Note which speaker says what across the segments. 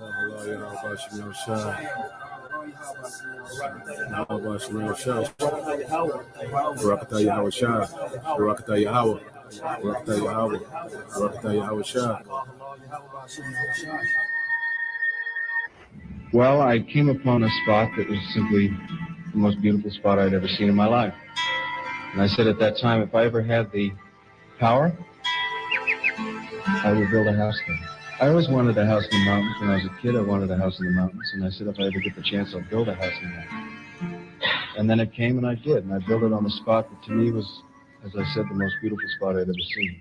Speaker 1: Allah, Yahweh Shem Shai. Yahweh Shem Shai. Barakatah Yahweh Shai. Barakatah Yahweh. Barakatah Yahweh. Barakatah Yahweh Shai.
Speaker 2: Well, I came upon a spot that was simply the most beautiful spot I'd ever seen in my life. And I said at that time, if I ever had the power, I would build a house there. I always wanted a house in the mountains. When I was a kid, I wanted a house in the mountains. And I said, if I ever get the chance, I'll build a house in the mountains. And then it came, and I did. And I built it on the spot that to me was, as I said, the most beautiful spot I'd ever seen.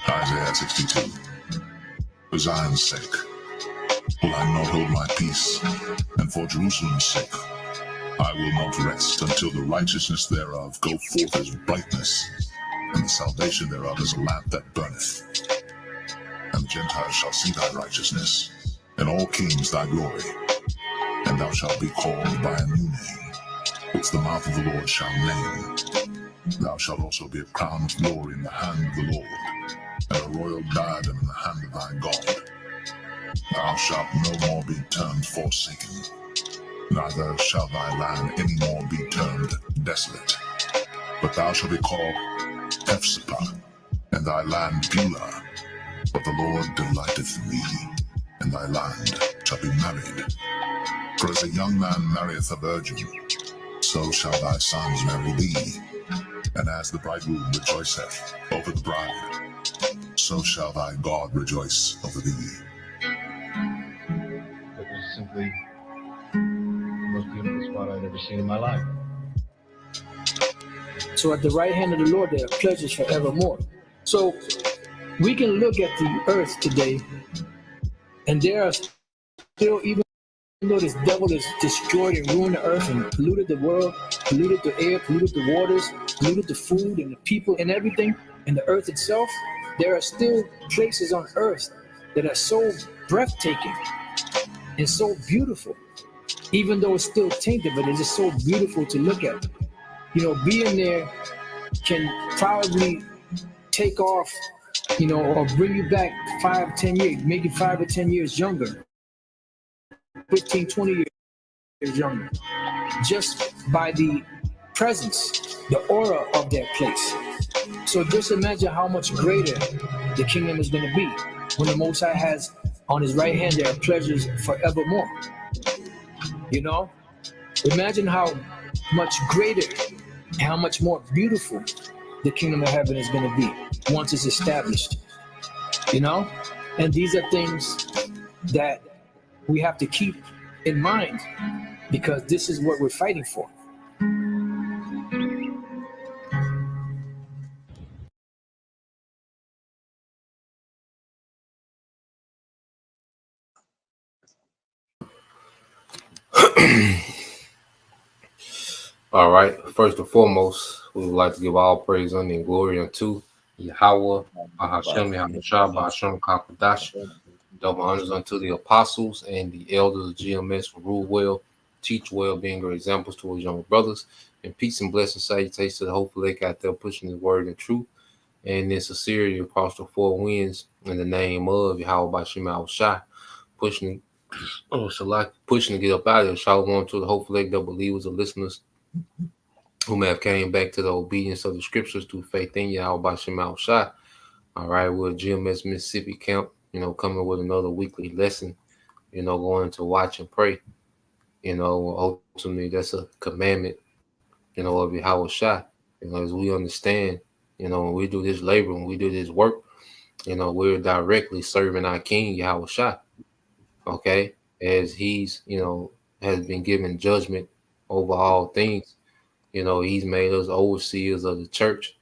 Speaker 3: Isaiah 62. For Zion's sake will I not hold my peace, and for Jerusalem's sake I will not rest, until the righteousness thereof go forth as brightness, and the salvation thereof as a lamp that burneth. And the Gentiles shall see thy righteousness, and all kings thy glory. And thou shalt be called by a new name, which the mouth of the Lord shall name. Thou shalt also be a crown of glory in the hand of the Lord, and a royal diadem in the hand of thy God. Thou shalt no more be termed forsaken, neither shall thy land any more be termed desolate. But thou shalt be called Hephzibah, and thy land Beulah. But the Lord delighteth in thee, and thy land shall be married. For as a young man marrieth a virgin, so shall thy sons marry thee. And as the bridegroom rejoiceth over the bride, so shall thy God rejoice over thee.
Speaker 2: It was simply the most beautiful spot I'd ever seen in my life.
Speaker 4: So at the right hand of the Lord, there are pleasures forevermore. So we can look at the earth today, and there are still, even though this devil has destroyed and ruined the earth and polluted the world, polluted the air, polluted the waters, polluted the food and the people and everything, and the earth itself, there are still places on earth that are so breathtaking and so beautiful, even though it's still tainted, but it's just so beautiful to look at. You know, being there can probably take off, you know, or bring you back 5, 10 years, make you 5 or 10 years younger, 15, 20 years younger, just by the presence, the aura of that place. So just imagine how much greater the kingdom is going to be when the Most High has on his right hand, there are pleasures forevermore. You know, imagine how much greater and how much more beautiful the kingdom of heaven is going to be once it's established. You know, and these are things that we have to keep in mind, because this is what we're fighting for.
Speaker 5: All right. First and foremost, we would like to give all praise, honor, and glory unto Yahweh, Bahashem, Yahushua, Bahashem, Kakadash. Double honors unto the apostles and the elders of GMS who rule well, teach well, being great examples to his younger brothers. And peace and blessing salutations to the Hope Lake out there pushing his word and truth. And in sincerity across the four winds in the name of Yahweh Bahashem, Yahushua, pushing to get up out of here. Shalom to the Hope Lake, the believers and listeners who may have came back to the obedience of the scriptures through faith in Yahweh Bashem Shai. All right, we're GMS Mississippi camp, you know, coming with another weekly lesson, you know, going to watch and pray. You know, ultimately that's a commandment, you know, of Yahweh Shai. You know, as we understand, you know, when we do this labor, when we do this work, you know, we're directly serving our King Yahweh Shai. Okay, as he's, you know, has been given judgment over all things. You know, he's made us overseers of the church,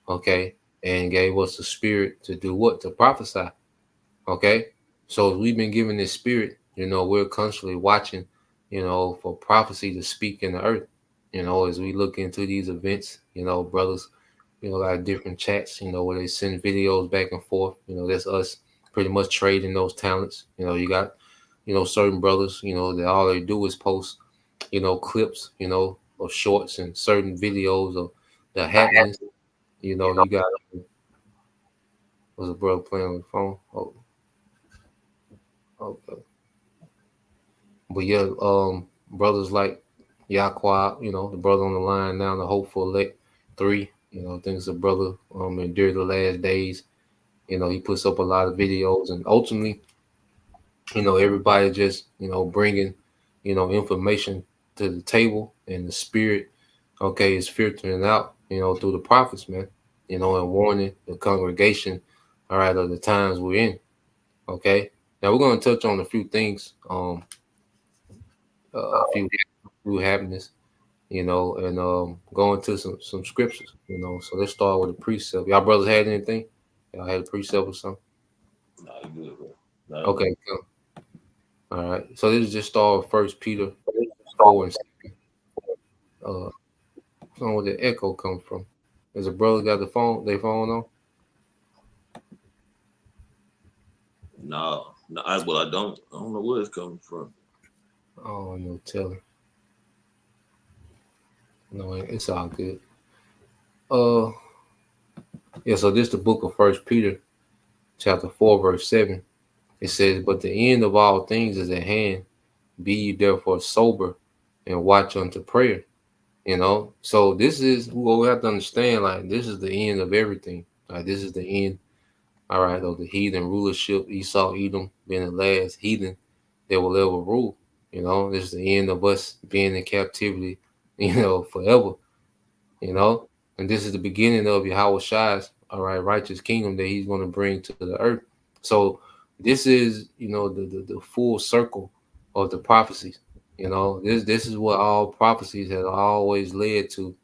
Speaker 5: okay, and gave us the spirit to do what? To prophesy, okay? So we've been given this spirit, you know, we're constantly watching, you know, for prophecy to speak in the earth, you know, as we look into these events, you know, brothers, you know, like different chats, you know, where they send videos back and forth, you know, that's us pretty much trading those talents. You know, you got, you know, certain brothers, you know, that all they do is post, you know, clips, you know, or shorts and certain videos of the happenings. You know, you got was a brother playing on the phone. Oh, okay. But yeah, brothers like Yaqua, you know, the brother on the line now, the hopeful elect 3. You know, I think it's a brother endured the last days. You know, he puts up a lot of videos, and ultimately, you know, everybody just, you know, bringing, you know, information to the table, and the spirit, okay, is filtering out, you know, through the prophets, man, you know, and warning the congregation, all right, of the times we're in. Okay. Now we're going to touch on a few things, a few happenings, you know, and go into some scriptures, you know. So let's start with a precept. Y'all brothers had anything? Y'all had a precept or something?
Speaker 6: Nah, you good, bro. Nah,
Speaker 5: Okay, cool. All right. So this is just start with First Peter 4:7. Uh, I don't know where the echo comes from. Is a brother got the phone? They phone on?
Speaker 6: nah. I don't know where it's coming from.
Speaker 5: Oh, no telling. No, it's all good. Uh, yeah. So this is the book of First Peter, chapter 4:7. It says, "But the end of all things is at hand. Be ye therefore sober, and watch unto prayer." You know, so this is what we have to understand. Like, this is the end of everything. Like, this is the end, all right, of the heathen rulership. Esau, Edom, being the last heathen that will ever rule. You know, this is the end of us being in captivity, you know, forever. You know, and this is the beginning of Yahweh Shai's, all right, righteous kingdom that he's going to bring to the earth. So this is, you know, the full circle of the prophecies. You know, this is what all prophecies have always led to,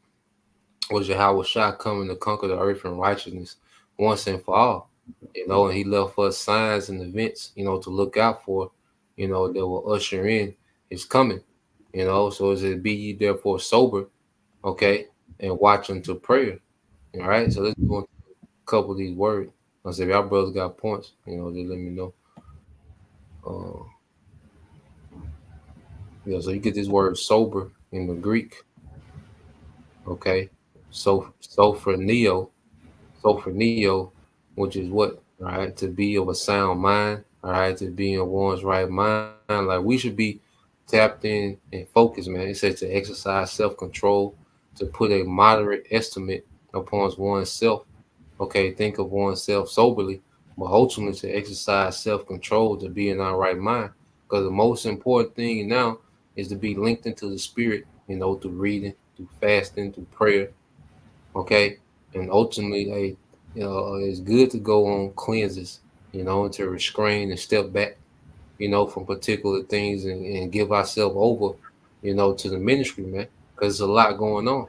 Speaker 5: was Yahweh Shai coming to conquer the earth in righteousness once and for all. You know, and he left us signs and events, you know, to look out for, you know, that will usher in his coming. You know, so it says, "Be ye therefore sober," okay, and watch unto prayer. All right, so let's go into a couple of these words. I said, if y'all brothers got points, you know, just let me know. Uh, yeah, so you get this word sober in the Greek, okay? So sophroneo, which is what? All right, to be of a sound mind, all right, to be in one's right mind. Like, we should be tapped in and focused, man. It says to exercise self-control, to put a moderate estimate upon oneself. Okay, think of oneself soberly, but ultimately to exercise self-control, to be in our right mind. Because the most important thing now is to be linked into the spirit, you know, through reading, through fasting, through prayer. Okay, and ultimately, hey, you know, it's good to go on cleanses, you know, to restrain and step back, you know, from particular things, and give ourselves over, you know, to the ministry, man, because there's a lot going on,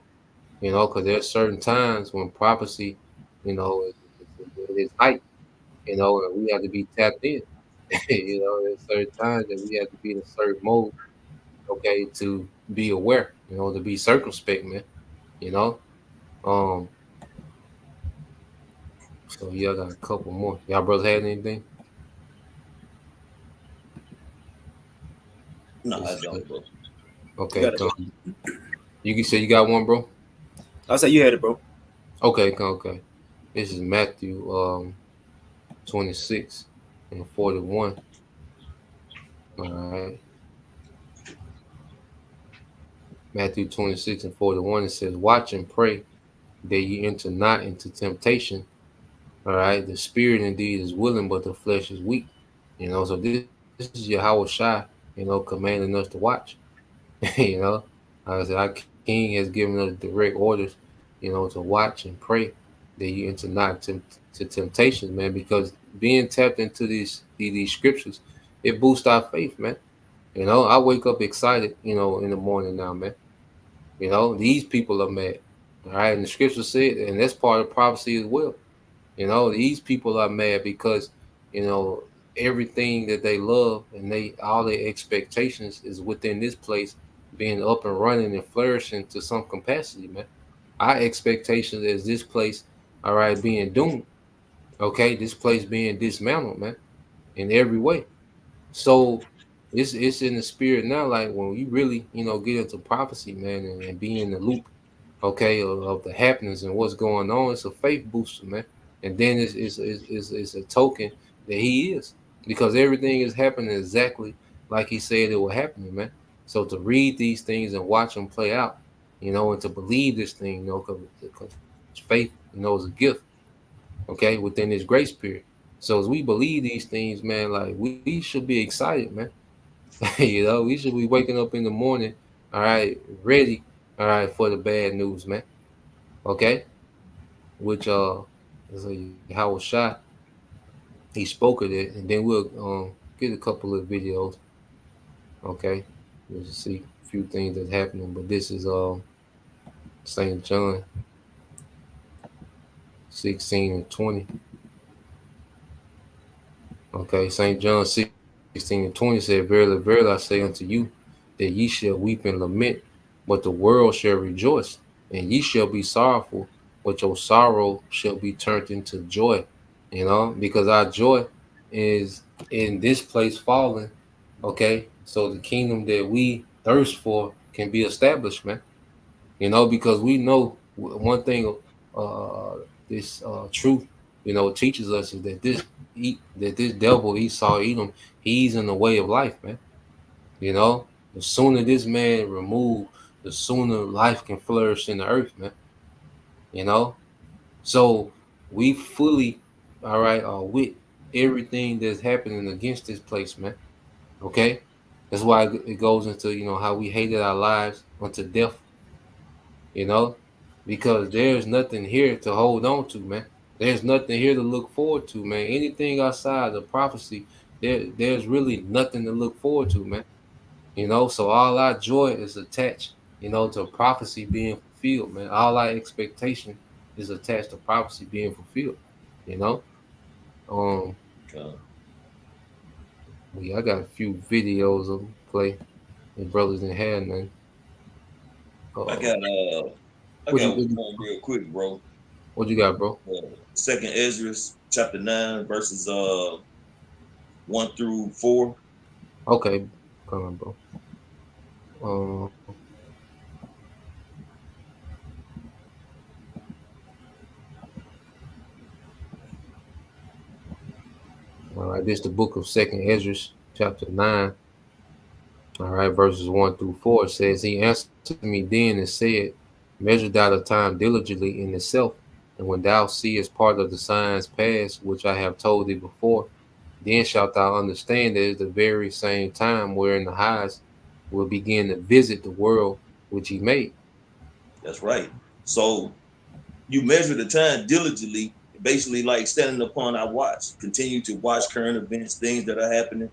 Speaker 5: you know, because there's certain times when prophecy, you know, is height, you know, and we have to be tapped in. You know, there's certain times that we have to be in a certain mode, okay, to be aware, you know, to be circumspect, man, you know. Um, so yeah, I got a couple more. Y'all brothers had anything?
Speaker 6: Nah, I
Speaker 5: It's,
Speaker 6: don't, bro.
Speaker 4: You
Speaker 5: okay,
Speaker 4: got it.
Speaker 5: come. You can say you got one, bro.
Speaker 4: I'll say you had it, bro.
Speaker 5: Okay, come, okay. This is Matthew 26 and 41. All right. Matthew 26 and 41, it says, "Watch and pray that ye enter not into temptation." All right. The spirit indeed is willing, but the flesh is weak. You know, so this is Yahweh Shai, you know, commanding us to watch. You know, like I said, our King has given us direct orders, you know, to watch and pray that you enter not to temptation, man, because being tapped into these scriptures, it boosts our faith, man. You know, I wake up excited, you know, in the morning now, man. You know, these people are mad. All right. And the scripture said, and that's part of prophecy as well. You know, these people are mad because, you know, everything that they love and all their expectations is within this place being up and running and flourishing to some capacity, man. Our expectations is this place, all right, being doomed. Okay, this place being dismantled, man, in every way. So it's in the spirit now, like when you really, you know, get into prophecy, man, and be in the loop. okay, of the happenings and what's going on. It's a faith booster, man. And then it's a token that he is, because everything is happening exactly like he said it would happen, man. So to read these things and watch them play out, and to believe this thing, because faith, is a gift, okay, within this grace period. So as we believe these things, man, like we should be excited, man. We should be waking up in the morning, all right, ready, all right, for the bad news, man. Okay, which is a Howard Shot. He spoke of it, and then we'll get a couple of videos. Okay, we'll just see a few things that's happening. But this is St. John 16 and 20. Okay, St. John 16 and 20 said, "Verily, verily, I say unto you, that ye shall weep and lament, but the world shall rejoice, and ye shall be sorrowful, but your sorrow shall be turned into joy." Because our joy is in this place falling. Okay, so the kingdom that we thirst for can be established, man. Because we know one thing, this truth, teaches us is that this devil Esau Edom, he's in the way of life, man. The sooner this man removed, the sooner life can flourish in the earth, man. So we fully, all right, are with everything that's happening against this place, man. Okay, that's why it goes into how we hated our lives unto death. Because there's nothing here to hold on to, man. There's nothing here to look forward to, man. Anything outside the prophecy, there's really nothing to look forward to, man. So all our joy is attached, to prophecy being fulfilled, man. All our expectation is attached to prophecy being fulfilled, you know. Um,
Speaker 6: Okay.
Speaker 5: I got a few videos of them play. The brothers in had none.
Speaker 6: I
Speaker 5: Uh,
Speaker 6: got
Speaker 5: what you, what you
Speaker 6: one real quick, bro.
Speaker 5: what you got, bro?
Speaker 6: Second Ezra chapter 9 verses 1 through 4.
Speaker 5: Okay, come on, bro. Um, all right, this is the book of Second Ezra, chapter 9. All right, verses 1 through 4. It says, "He answered me then and said, Measure thou the time diligently in itself, and when thou seest part of the signs past, which I have told thee before, then shalt thou understand that it is the very same time wherein the highest will begin to visit the world which he made."
Speaker 6: That's right. So you measure the time diligently, basically like standing upon our watch, continue to watch current events, things that are happening,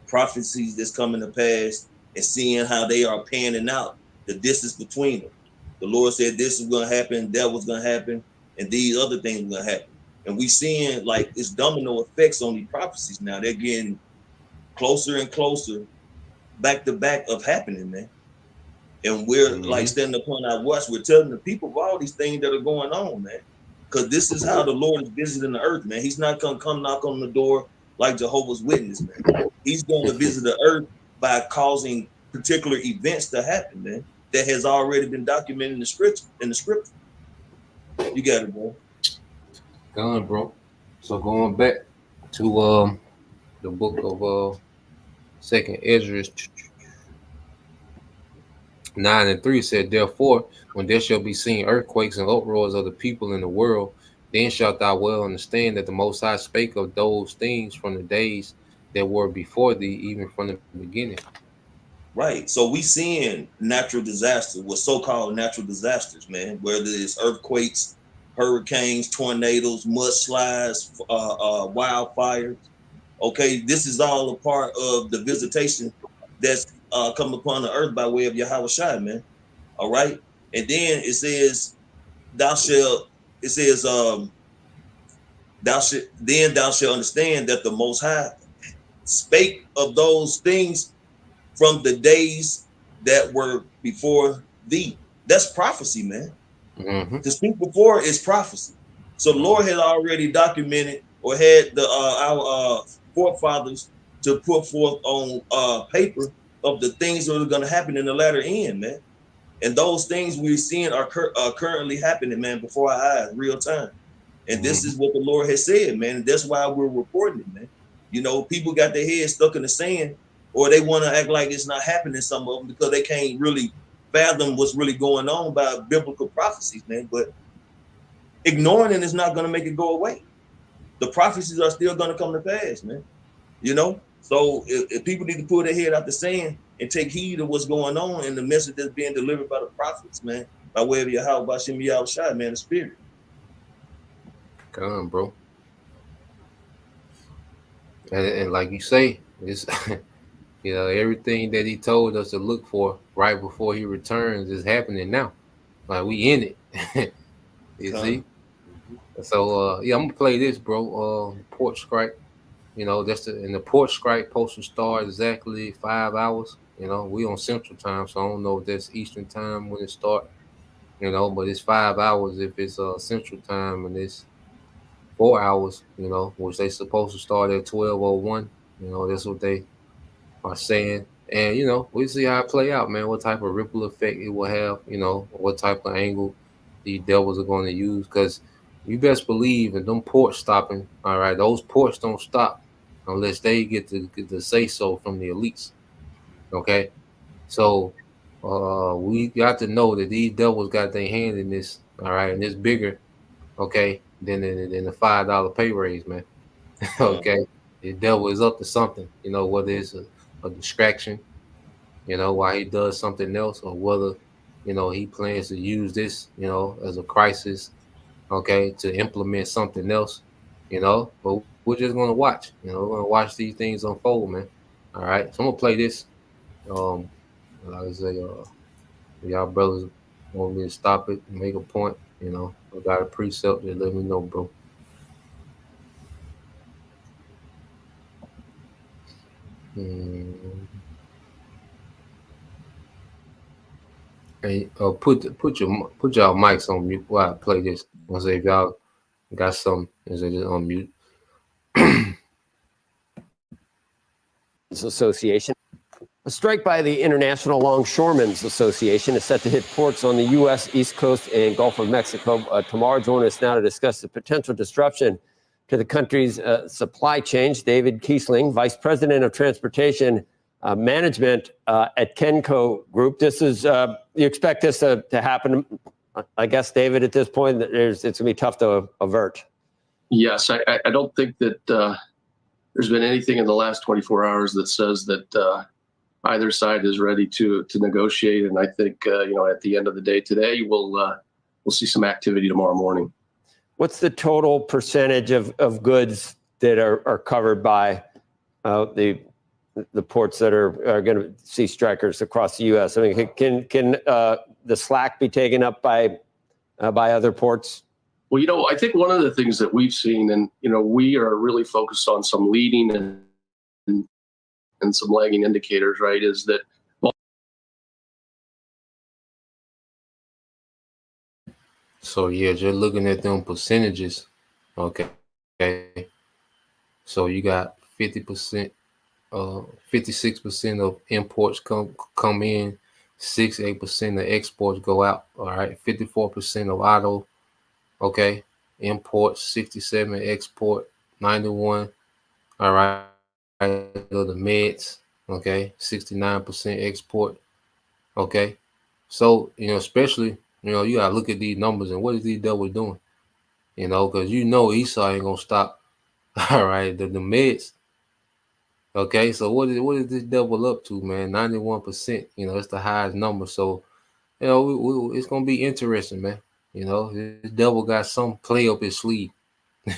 Speaker 6: prophecies that's coming to pass, and seeing how they are panning out, the distance between them. The Lord said this is going to happen, that was going to happen, and these other things are going to happen. And we seeing like it's domino effects on these prophecies now. They're getting closer and closer, back to back of happening, man. And we're like standing upon our watch. We're telling the people of all these things that are going on, man. Because this is how the Lord is visiting the earth, man. He's not gonna come knock on the door like Jehovah's Witness, man. He's going to visit the earth by causing particular events to happen, man. That has already been documented in the scripture. You got it, bro.
Speaker 5: Gone, bro. So going back to the book of Second Ezra 9 and 3 said, "Therefore, when there shall be seen earthquakes and uproars of the people in the world, then shalt thou well understand that the Most High spake of those things from the days that were before thee, even from the beginning."
Speaker 6: Right. So we seeing natural disasters, what so-called natural disasters, man, whether it's earthquakes, hurricanes, tornadoes, mudslides, wildfires. Okay, this is all a part of the visitation that's come upon the earth by way of Yahweh Shai, man. All right. And then it says, thou shalt understand that the Most High spake of those things from the days that were before thee. That's prophecy, man.
Speaker 5: Mm-hmm.
Speaker 6: To speak before is prophecy. So the Lord had already documented or had our forefathers to put forth on paper of the things that are going to happen in the latter end, man. And those things we're seeing are currently happening, man, before our eyes, real time. And this is what the Lord has said, man. And that's why we're reporting it, man. You know, people got their heads stuck in the sand, or they want to act like it's not happening, some of them, because they can't really fathom what's really going on by biblical prophecies, man. But ignoring it is not going to make it go away. The prophecies are still going to come to pass, man. You know? So if people need to pull their head out the sand and take heed of what's going on and the message that's being delivered by the prophets, man, by way of Yahweh, Bashim Yahushua, man, the spirit.
Speaker 5: Come on, bro. And like you say, it's you know, everything that he told us to look for right before he returns is happening now. Like we in it. You see? So yeah, I'm gonna play this, bro. Port strike. You know, that's in the port strike postal start exactly 5 hours. You know, we on Central Time, so I don't know if that's Eastern Time when it start. You know, but it's 5 hours if it's Central Time, and it's 4 hours. You know, which they supposed to start at 12:01. You know, that's what they are saying. And you know, we see how it play out, man. What type of ripple effect it will have. You know, what type of angle the devils are going to use. Because you best believe in them ports stopping. All right, those ports don't stop unless they get to say so from the elites. Okay, so we got to know that these devils got their hand in this. All right, and it's bigger, okay, than the $5 pay raise, man. Okay, the devil is up to something. You know, whether it's a distraction, you know, while he does something else, or whether you know he plans to use this, you know, as a crisis, okay, to implement something else, you know. But we're just gonna watch, you know, we're gonna watch these things unfold, man. All right, so I'm gonna play this. Like I say, y'all brothers want me to stop it and make a point, you know. I got a precept that let me know, bro. Hey, put y'all mics on mute while I play this. I say if y'all got something, is it just on mute?
Speaker 7: Association. A strike by the International Longshoremen's Association is set to hit ports on the U.S. East Coast and Gulf of Mexico tomorrow. Joining us now to discuss the potential disruption to the country's supply chains, David Kiesling, Vice President of Transportation Management at Kenco Group. This is, you expect this to happen, I guess, David, at this point? It's going to be tough to avert.
Speaker 8: Yes, I don't think that there's been anything in the last 24 hours that says that either side is ready to negotiate. And I think, you know, at the end of the day today, we'll see some activity tomorrow morning.
Speaker 7: What's the total percentage of goods that are covered by the ports that are going to see strikers across the U.S.? I mean, can the slack be taken up by other ports?
Speaker 8: Well, you know, I think one of the things that we've seen, and, you know, we are really focused on some leading and some lagging indicators, right, is that.
Speaker 5: So, yeah, just looking at them percentages, okay. So you got 50%, 56% of imports come in, 68% of exports go out, all right, 54% of auto, okay, imports, 67 export, 91, all right, the meds, okay, 69% export, okay. So, you know, especially, you know, you gotta look at these numbers and what is these devils doing, you know, because you know Esau ain't gonna stop. All right, the meds. Okay, so what is this devil up to, man? 91%. You know, it's the highest number. So, you know, it's gonna be interesting, man. You know, this devil got some play up his sleeve.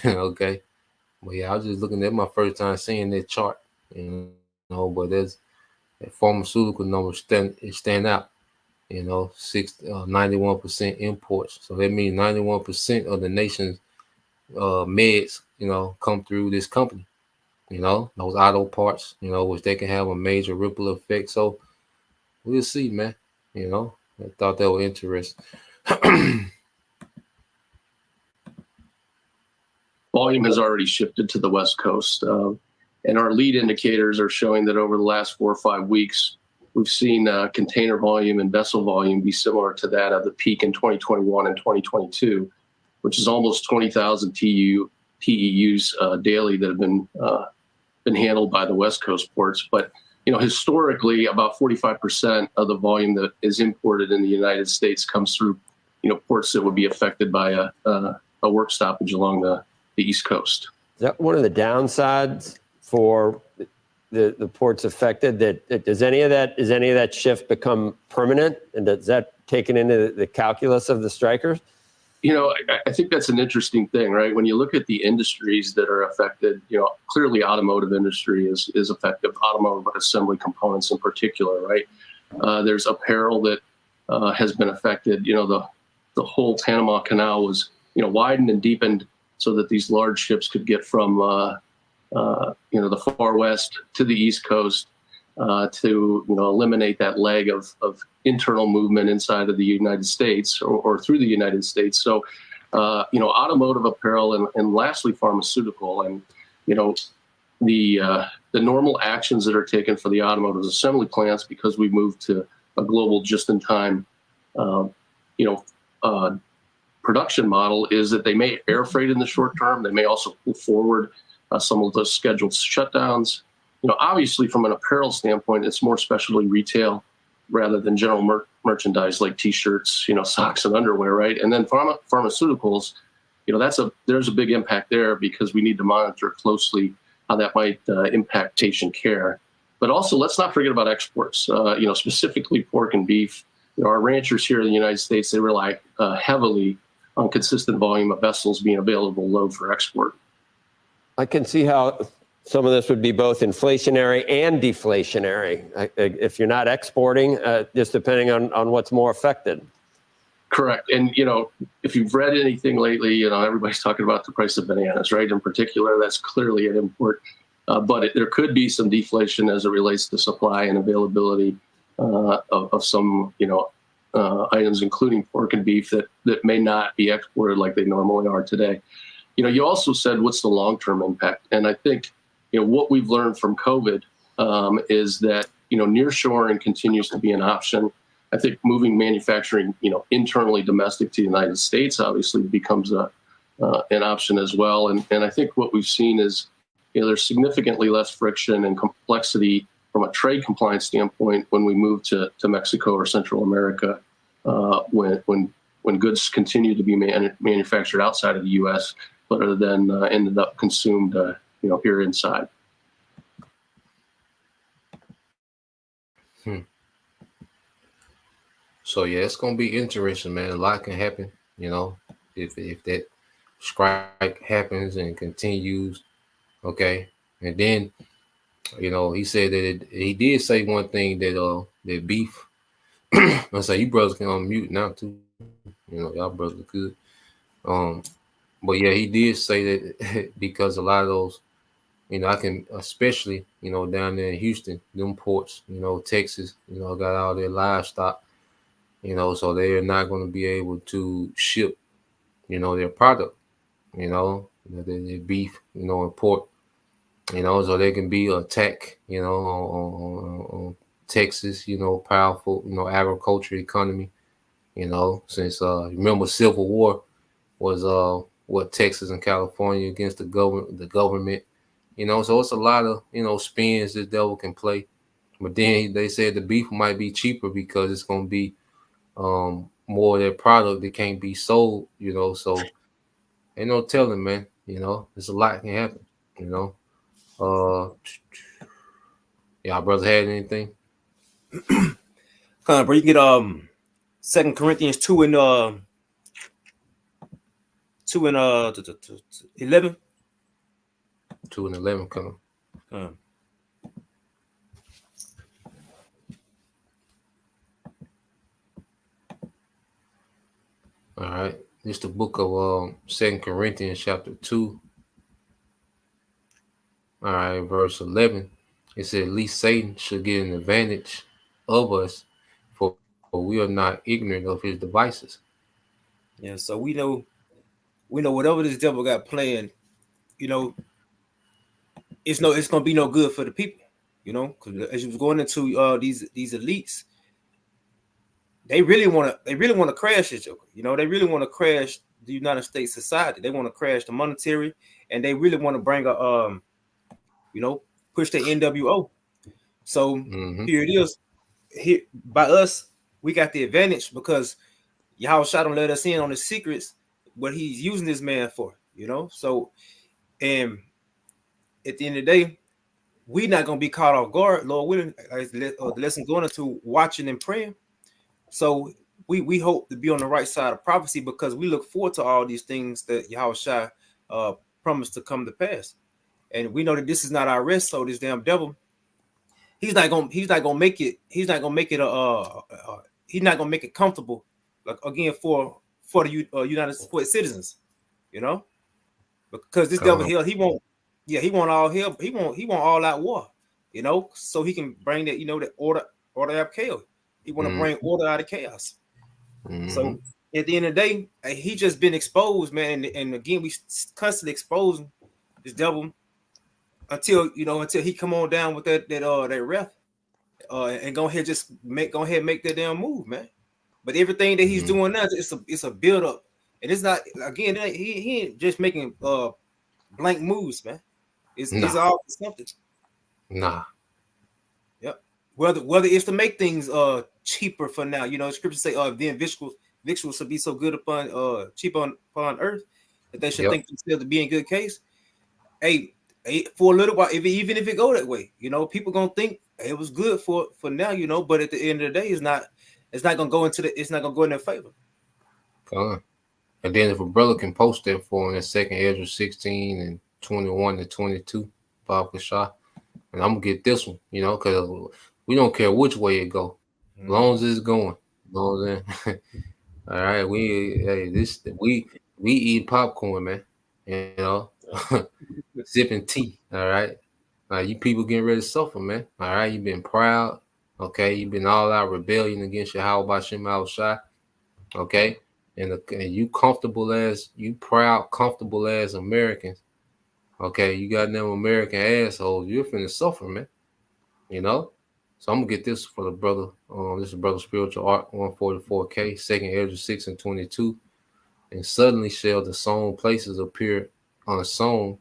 Speaker 5: Okay, but yeah, I was just looking at my first time seeing that chart. You know, but there's that pharmaceutical number stand out. You know, 91% imports. So that means 91% of the nation's meds, you know, come through this company. You know, those auto parts, you know, which they can have a major ripple effect. So we'll see, man. You know, I thought that was interesting.
Speaker 8: Volume has already shifted to the West Coast. And our lead indicators are showing that over the last 4 or 5 weeks, we've seen container volume and vessel volume be similar to that of the peak in 2021 and 2022, which is almost 20,000 TEUs daily that have been handled by the West Coast ports. But historically, about 45% of the volume that is imported in the United States comes through, ports that would be affected by a work stoppage along the East Coast.
Speaker 7: Is that one of the downsides for the ports affected? That does any of that shift become permanent, and does that taken into the calculus of the strikers?
Speaker 8: I think that's an interesting thing, right? When you look at the industries that are affected, clearly automotive industry is affected, automotive assembly components in particular, right? There's apparel that has been affected. The whole Panama Canal was, widened and deepened so that these large ships could get from, the far west to the East Coast to, eliminate that leg of internal movement inside of the United States or through the United States. So, automotive apparel and lastly, pharmaceutical and, the normal actions that are taken for the automotive assembly plants because we moved to a global just-in-time, production model is that they may air freight in the short term. They may also pull forward some of those scheduled shutdowns. Obviously from an apparel standpoint, it's more specialty retail rather than general merchandise like T-shirts, socks and underwear, right? And then pharmaceuticals, there's a big impact there because we need to monitor closely how that might impact patient care. But also, let's not forget about exports. Specifically pork and beef. Our ranchers here in the United States, they rely heavily on consistent volume of vessels being available load for export.
Speaker 7: I can see how some of this would be both inflationary and deflationary if you're not exporting, just depending on what's more affected.
Speaker 8: Correct. And, if you've read anything lately, everybody's talking about the price of bananas, right? In particular, that's clearly an import. But there could be some deflation as it relates to supply and availability of some, items, including pork and beef that may not be exported like they normally are today. You also said, what's the long-term impact? And I think, what we've learned from COVID is that, nearshoring continues to be an option. I think moving manufacturing, internally domestic to the United States obviously becomes an option as well. And I think what we've seen is, there's significantly less friction and complexity from a trade compliance standpoint when we move to Mexico or Central America, when goods continue to be manufactured outside of the U.S., but are then ended up consumed, here inside.
Speaker 5: So yeah, it's gonna be interesting, man. A lot can happen, if that strike happens and continues. Okay, and then he said that he did say one thing that beef. I say you brothers can unmute now too. Y'all brothers are good. But yeah, he did say that because a lot of those, I can especially down there in Houston, them ports, Texas, got all their livestock, so they are not going to be able to ship, their product, their beef, and pork. So there can be an attack, on Texas, powerful, agriculture economy, since remember Civil War was what Texas and California against the government, so it's a lot of spins this devil can play. But then they said the beef might be cheaper because it's gonna be more of their product that can't be sold, so ain't no telling, man, there's a lot can happen, y'all brothers had anything?
Speaker 9: Bro, you get 2 Corinthians 2 and 11.
Speaker 5: 2 and 11 come. All right, this is the book of 2 Corinthians chapter 2. All right, verse 11. It said, "At least Satan should get an advantage of us, for we are not ignorant of his devices."
Speaker 9: Yeah, so we know whatever this devil got planned, it's gonna be no good for the people. You know, because as you was going into these elites, they really want to crash this joker. You know, they really want to crash the United States society. They want to crash the monetary, and they really want to bring a you know, push the NWO. So here it is. Here by us, we got the advantage because Yahushua don't let us in on the secrets what he's using this man for, you know. So, and at the end of the day, we not gonna be caught off guard, Lord willing. The lesson going into watching and praying. So we hope to be on the right side of prophecy because we look forward to all these things that Yahushua promised to come to pass, and we know that this is not our rest. So this damn devil, he's not gonna make it. He's not gonna make it comfortable, like again for the United States citizens, you know, because this devil he won't. Yeah, he want all hell. He want all out war, you know, so he can bring that, you know, that order out of chaos. He want to bring order out of chaos. So at the end of the day, he just been exposed, man. And again, we constantly exposing this devil until he come on down with that wrath, and go ahead make that damn move, man. But everything that he's doing now, it's a build up, and it's not again. He ain't just making blank moves, man. It's all something.
Speaker 5: Nah.
Speaker 9: Yep. Whether it's to make things cheaper for now, you know, scriptures say then victuals should be so good upon cheap upon earth that they should think themselves to be in good case. Hey, for a little while, even if it go that way, you know, people gonna think it was good for now, you know, but at the end of the day, it's not gonna go in their favor.
Speaker 5: And then if a brother can post that for him in 2nd Ezra 16 and 21 to 22, Bob Kashah, and I'm gonna get this one, you know, because we don't care which way it go, as long as it's going. You know what I'm saying? All right, we eat popcorn, man. You know, sipping tea. All right, you people getting ready to suffer, man. All right, you've been proud. Okay, you've been all out rebellion against Yahweh B'Shem Yahushua. Okay. And you proud, comfortable as Americans. Okay, you got them American assholes. You're finna suffer, man. You know? So I'm gonna get this for the brother. This is Brother Spiritual Art 144K, 2nd Ezra 6 and 22. And suddenly shall the sown places appear unsown.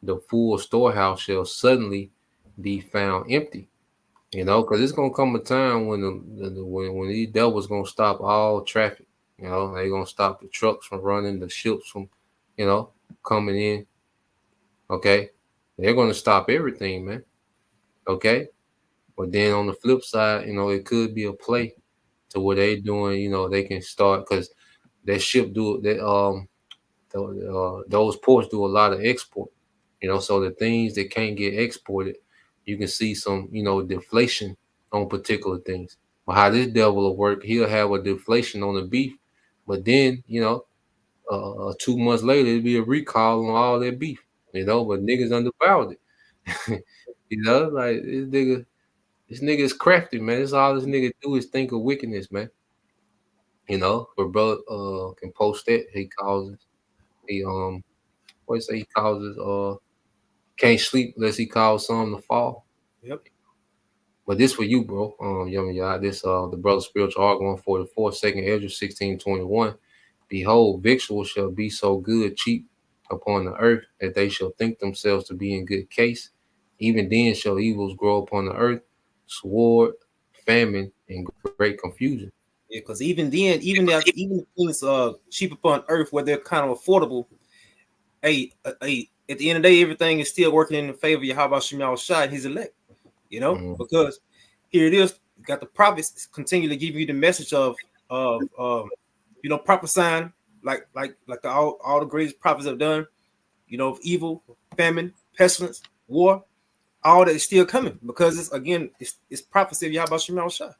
Speaker 5: The full storehouse shall suddenly be found empty. You know, because it's gonna come a time when these devils gonna stop all traffic. You know, they're going to stop the trucks from running, the ships from, you know, coming in. Okay. They're going to stop everything, man. Okay. But then on the flip side, you know, it could be a play to what they're doing. You know, they can start because that ship those ports do a lot of export, you know, so the things that can't get exported, you can see some, you know, deflation on particular things. But how this devil will work, he'll have a deflation on the beef. But then, you know, 2 months later, it'll be a recall on all that beef, you know, but niggas undervalued it. You know, like this nigga is crafty, man. That's all this nigga do is think of wickedness, man. You know, where brother can post that, he causes he causes can't sleep unless he calls some to fall.
Speaker 9: Yep.
Speaker 5: But this for you, bro. This the brother Spiritual Art 144, 2nd Ezra 16:21. Behold, victuals shall be so good, cheap upon the earth, that they shall think themselves to be in good case. Even then shall evils grow upon the earth, sword, famine, and great confusion.
Speaker 9: Yeah, because even then, even things cheap upon earth where they're kind of affordable, at the end of the day, everything is still working in the favor of Yahweh Shem Yahushua and his elect. You know, because here it is, you got the prophets continue to give you the message of you know, prophesying like all the greatest prophets have done, you know, of evil, famine, pestilence, war, all that is still coming because it's prophecy of Yahweh Shem Yahushua,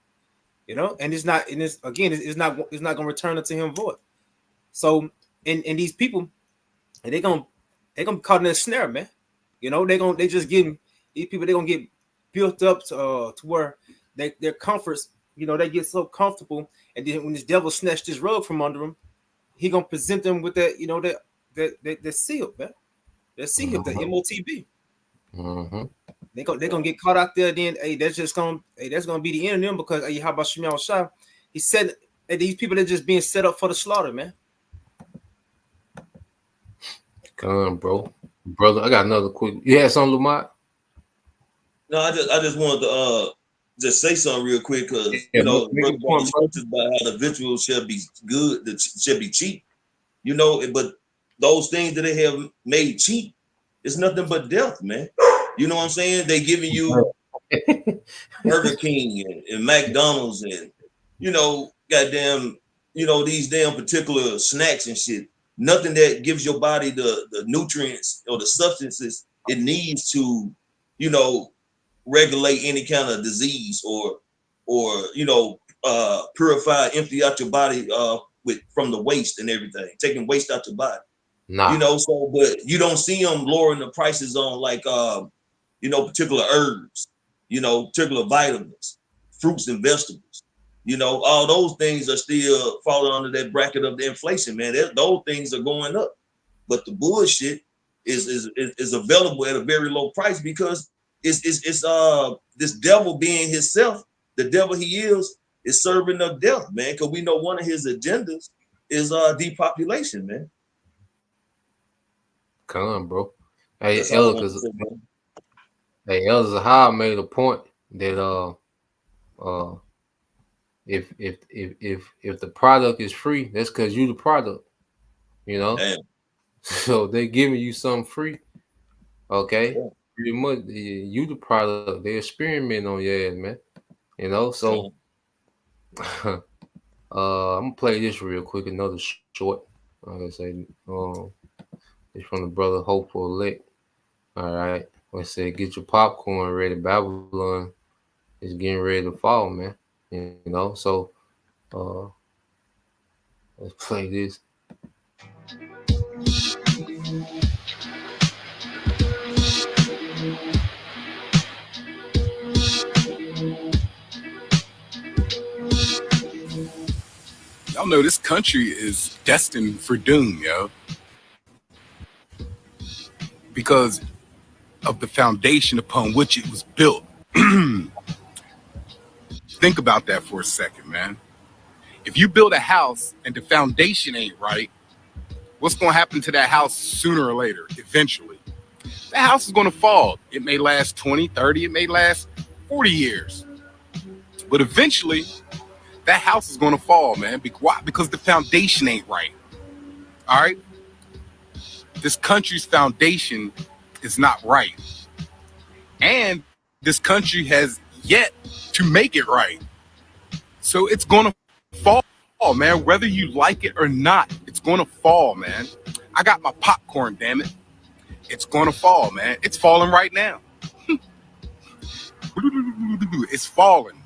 Speaker 9: you know, and it's not gonna return unto him void. So and these people, and they're gonna be caught in a snare, man. You know, they're gonna get built up to where their comforts, you know, they get so comfortable, and then when this devil snatched this rug from under them, he gonna present them with that, you know, that seal, man, that seal, the MOTB. They're gonna get caught out there. Then that's gonna be the end of them because how about Shimon Shah? He said that these people are just being set up for the slaughter, man.
Speaker 5: Come on, bro. Brother, I got another quick. You had something, Lamont?
Speaker 6: No, I just wanted to just say something real quick because brother talks about how the victual shall be good, that shall be cheap. But those things that they have made cheap, it's nothing but death, man. You know what I'm saying? They giving you Burger King and McDonald's and goddamn, these damn particular snacks and shit. Nothing that gives your body the nutrients or the substances it needs to, regulate any kind of disease or purify, empty out your body from the waste and everything, taking waste out your body.
Speaker 5: Nah.
Speaker 6: But you don't see them lowering the prices on like particular herbs, particular vitamins, fruits and vegetables. All those things are still falling under that bracket of the inflation, man. Those things are going up, but the bullshit is available at a very low price because it's this devil being himself, the devil he is serving up death, man. Because we know one of his agendas is depopulation, man.
Speaker 5: Come on, bro. Hey, Elder Zahar made a point that if the product is free, that's because you the product,
Speaker 6: Damn.
Speaker 5: So they giving you something free, okay?
Speaker 6: Yeah.
Speaker 5: Pretty much you the product. They experiment on your ass, man. So I'm gonna play this real quick, another short. Like I say, it's from the brother Hopeful Elect. All right, let's say get your popcorn ready. Babylon is getting ready to fall, man. So let's play this.
Speaker 1: Y'all know this country is destined for doom, yo. Because of the foundation upon which it was built. Think about that for a second, man. If you build a house and the foundation ain't right, what's going to happen to that house sooner or later, eventually? That house is going to fall. It may last 20, 30, it may last 40 years. But eventually, that house is going to fall, man. Why? Because the foundation ain't right. All right? This country's foundation is not right. And this country has yet to make it right. So it's going to fall, man. Whether you like it or not, it's going to fall, man. I got my popcorn, damn it. It's going to fall, man. It's falling right now. It's falling.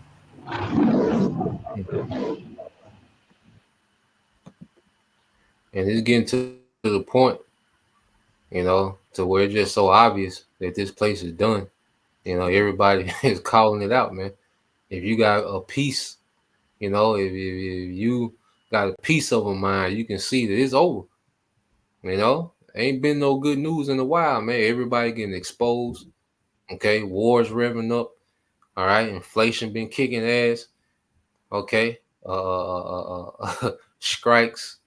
Speaker 5: And it's getting to the point, to where it's just so obvious that this place is done. Everybody is calling it out, man. If you got a piece, if you got a piece of a mind, you can see that it's over. Ain't been no good news in a while, man. Everybody getting exposed. Okay, wars revving up. All right, inflation been kicking ass. Okay, strikes.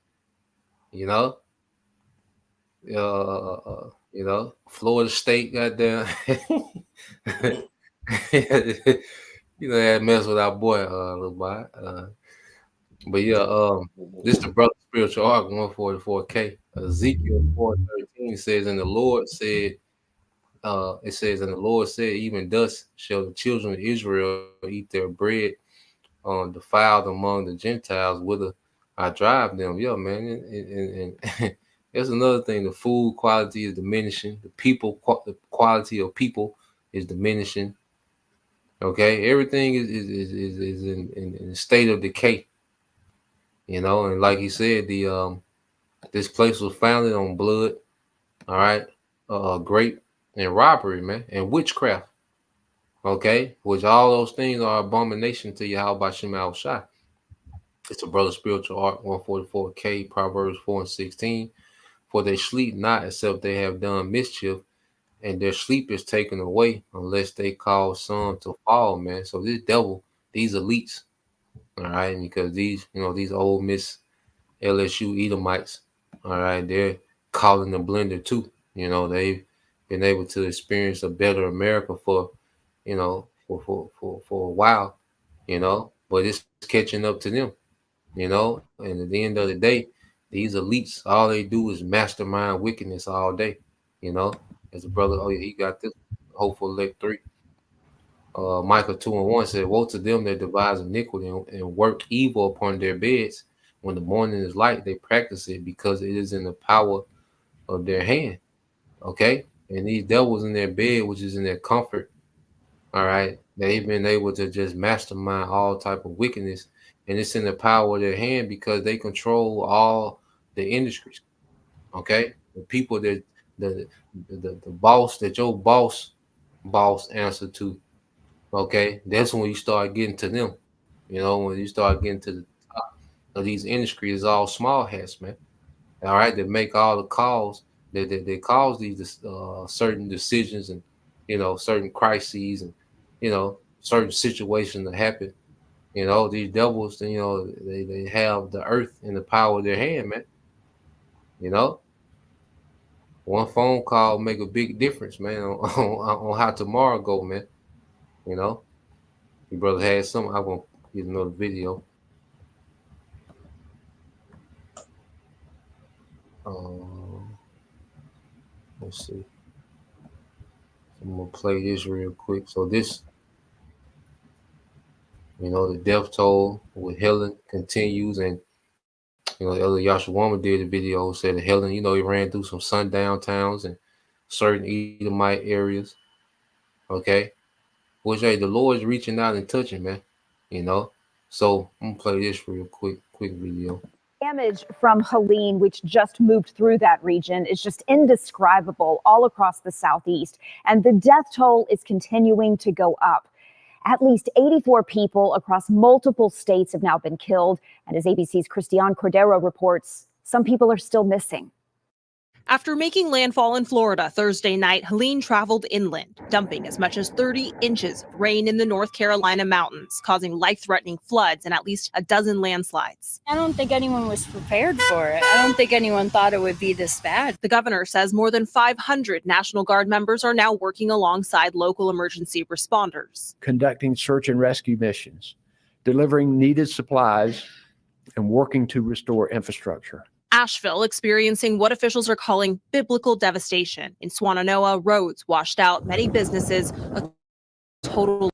Speaker 5: Florida State, goddamn. That mess with our boy, little boy. But yeah, this is the brother spiritual arc 144K. Ezekiel 4:13 says, and the Lord said, it says, and the Lord said, even thus shall the children of Israel eat their bread defiled among the Gentiles, whither I drive them. Yeah, man. And there's another thing. The food quality is diminishing. The quality of people is diminishing. Okay, everything is in a state of decay. And like he said, this place was founded on blood, all right, grape and robbery, man, and witchcraft. Okay, which all those things are abomination to Yahweh Shem Shai. It's a brother spiritual art 144K, Proverbs 4:16. For they sleep not except they have done mischief, and their sleep is taken away unless they cause some to fall, man. So this devil, these elites, all right, because these, these Ole Miss LSU Edomites, all right, they're calling the blender too. They've been able to experience a better America for a while, but it's catching up to them, and at the end of the day, these elites, all they do is mastermind wickedness all day, as a brother, oh yeah, he got this, hopeful elect 3. Micah 2:1 said, woe to them that devise iniquity and work evil upon their beds. When the morning is light, they practice it because it is in the power of their hand. Okay? And these devils in their bed, which is in their comfort, all right, they've been able to just mastermind all type of wickedness, and it's in the power of their hand because they control all the industries. Okay? The people that the boss that your boss answer to, okay, that's when you start getting to them. When you start getting to the top of these industries, it's all small hats, man. All right, that make all the calls that they cause these certain decisions and certain crises and certain situations that happen. These devils, they have the earth in the power of their hand, man. One phone call make a big difference, man, on how tomorrow go, man. Your brother had something. I won't get another video. Let's see. I'm gonna play this real quick. So this, the death toll with Helen continues, and Elder Yashawama did a video, said that Helen, he ran through some sundown towns and certain Edomite areas. Okay, which hey, the Lord is reaching out and touching, man. So I'm gonna play this real quick video.
Speaker 10: Damage from Helene, which just moved through that region, is just indescribable all across the southeast, and the death toll is continuing to go up. At least 84 people across multiple states have now been killed, and as ABC's Christian Cordero reports, some people are still missing.
Speaker 11: After making landfall in Florida Thursday night, Helene traveled inland, dumping as much as 30 inches of rain in the North Carolina mountains, causing life-threatening floods and at least a dozen landslides.
Speaker 12: I don't think anyone was prepared for it. I don't think anyone thought it would be this bad.
Speaker 11: The governor says more than 500 National Guard members are now working alongside local emergency responders,
Speaker 13: conducting search and rescue missions, delivering needed supplies, and working to restore infrastructure.
Speaker 11: Asheville experiencing what officials are calling biblical devastation. In Swannanoa, roads washed out, many businesses a total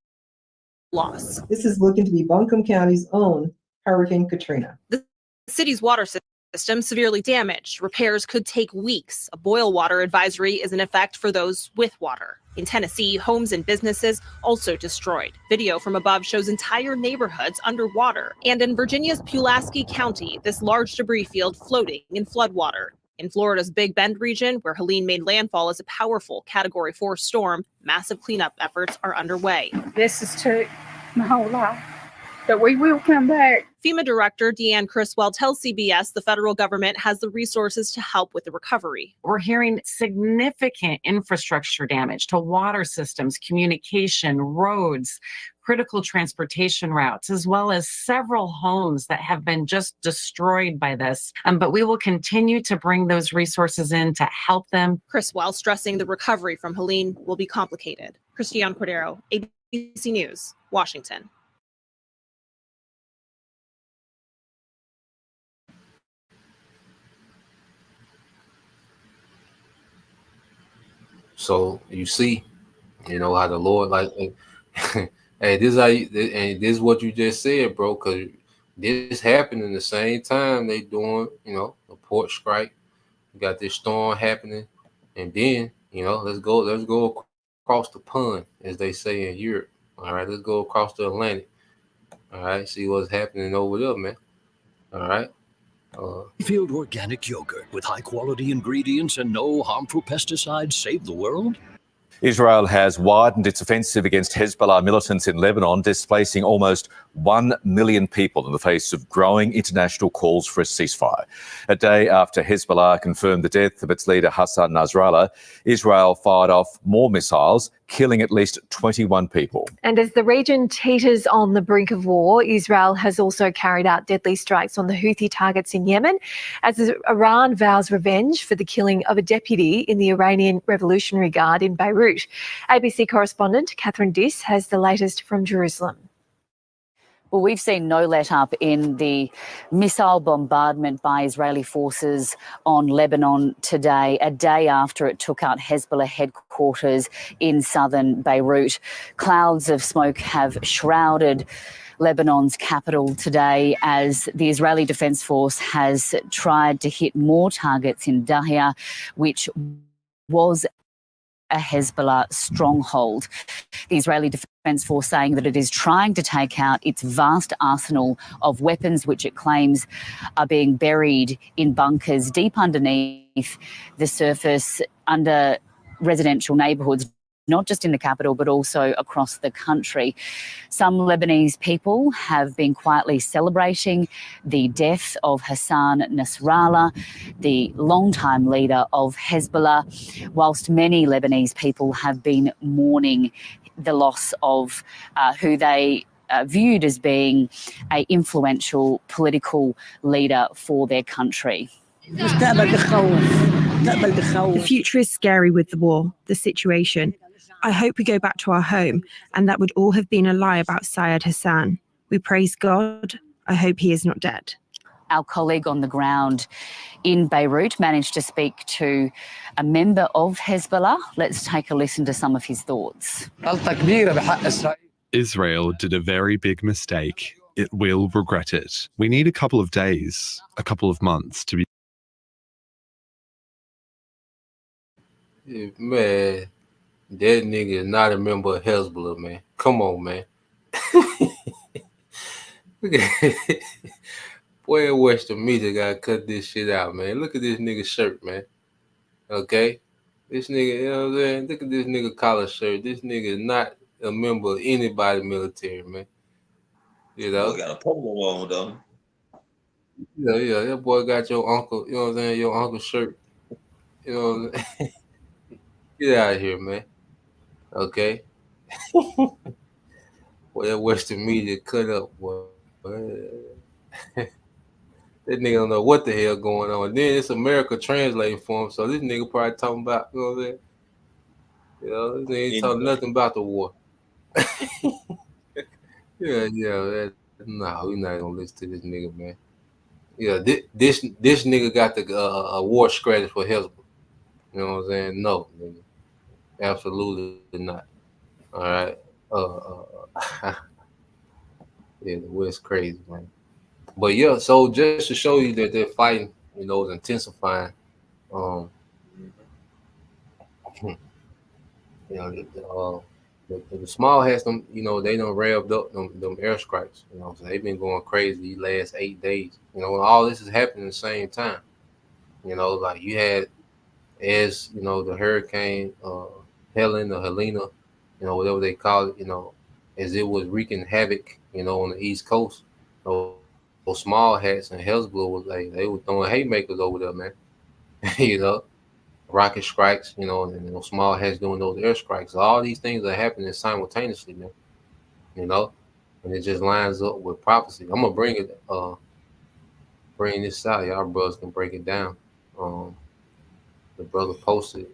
Speaker 11: loss.
Speaker 14: This is looking to be Buncombe County's own Hurricane Katrina.
Speaker 11: The city's water system severely damaged. Repairs could take weeks. A boil water advisory is in effect for those with water. In Tennessee, homes and businesses also destroyed. Video from above shows entire neighborhoods underwater. And in Virginia's Pulaski County, this large debris field floating in floodwater. In Florida's Big Bend region, where Helene made landfall as a powerful Category 4 storm, massive cleanup efforts are underway.
Speaker 15: This has took my whole life, but we will come back.
Speaker 11: FEMA Director Deanne Criswell tells CBS the federal government has the resources to help with the recovery.
Speaker 16: We're hearing significant infrastructure damage to water systems, communication, roads, critical transportation routes, as well as several homes that have been just destroyed by this. But we will continue to bring those resources in to help them.
Speaker 11: Criswell stressing the recovery from Helene will be complicated. Christian Cordero, ABC News, Washington.
Speaker 5: So you see, how the Lord hey, this and this is what you just said, bro. Because this happened in the same time they doing, a port strike. You got this storm happening, and then let's go across the pond, as they say in Europe. All right, let's go across the Atlantic. All right, see what's happening over there, man. All right.
Speaker 17: Field organic yogurt with high quality ingredients and no harmful pesticides save the world? Israel has widened its offensive against Hezbollah militants in Lebanon, displacing almost 1 million people in the face of growing international calls for a ceasefire. A day after Hezbollah confirmed the death of its leader Hassan Nasrallah, Israel fired off more missiles, killing at least 21 people.
Speaker 18: And as the region teeters on the brink of war, Israel has also carried out deadly strikes on the Houthi targets in Yemen, as Iran vows revenge for the killing of a deputy in the Iranian Revolutionary Guard in Beirut. ABC correspondent Catherine Diss has the latest from Jerusalem.
Speaker 19: Well, we've seen no let-up in the missile bombardment by Israeli forces on Lebanon today, a day after it took out Hezbollah headquarters in southern Beirut. Clouds of smoke have shrouded Lebanon's capital today as the Israeli Defense Force has tried to hit more targets in Dahia, which was a Hezbollah stronghold. The Israeli Defense Force saying that it is trying to take out its vast arsenal of weapons, which it claims are being buried in bunkers deep underneath the surface under residential neighbourhoods, not just in the capital, but also across the country. Some Lebanese people have been quietly celebrating the death of Hassan Nasrallah, the longtime leader of Hezbollah, whilst many Lebanese people have been mourning the loss of who they viewed as being an influential political leader for their country.
Speaker 20: The future is scary with the war, the situation. I hope we go back to our home, and that would all have been a lie about Syed Hassan. We praise God. I hope he is not dead.
Speaker 19: Our colleague on the ground in Beirut managed to speak to a member of Hezbollah. Let's take a listen to some of his thoughts.
Speaker 21: Israel did a very big mistake. It will regret it. We need a couple of days, a couple of months to be.
Speaker 5: Man, that nigga is not a member of Hezbollah, man. Come on, man. Look at boy in Western media gotta cut this shit out, man. Look at this nigga shirt, man. Okay? This nigga, you know what I'm saying? Look at this nigga collar shirt. This nigga is not a member of anybody's military, man. You know?
Speaker 6: Boy got a polo on, though.
Speaker 5: Yeah, that boy got your uncle, you know what I'm saying? Your uncle's shirt. You know what I'm saying? Get out of here, man. Okay? Boy, that Western media cut up, boy. That nigga don't know what the hell going on. Then it's America translating for him, so this nigga probably talking about, you know what I'm saying? You know, this nigga ain't talking nothing about the war. No, we not gonna listen to this nigga, man. Yeah, this nigga got the war strategy for Hezbollah. You know what I'm saying? No, nigga. Absolutely not. All right. Yeah, the West crazy, man. But yeah, so just to show you that they're fighting, you know, is intensifying. You know, the small hats, them, you know, they done revved up them airstrikes. You know, so they've been going crazy the last 8 days. You know, all this is happening at the same time. You know, like you had, as you know, the hurricane Helen or Helena, you know, whatever they call it, you know, as it was wreaking havoc, you know, on the East Coast. Those small hats and Hezbollah was like, they were throwing haymakers over there, man. You know, rocket strikes, you know, and those small hats doing those air strikes. All these things are happening simultaneously, man. You know, and it just lines up with prophecy. I'm gonna bring this out. Y'all brothers can break it down. The brother posted.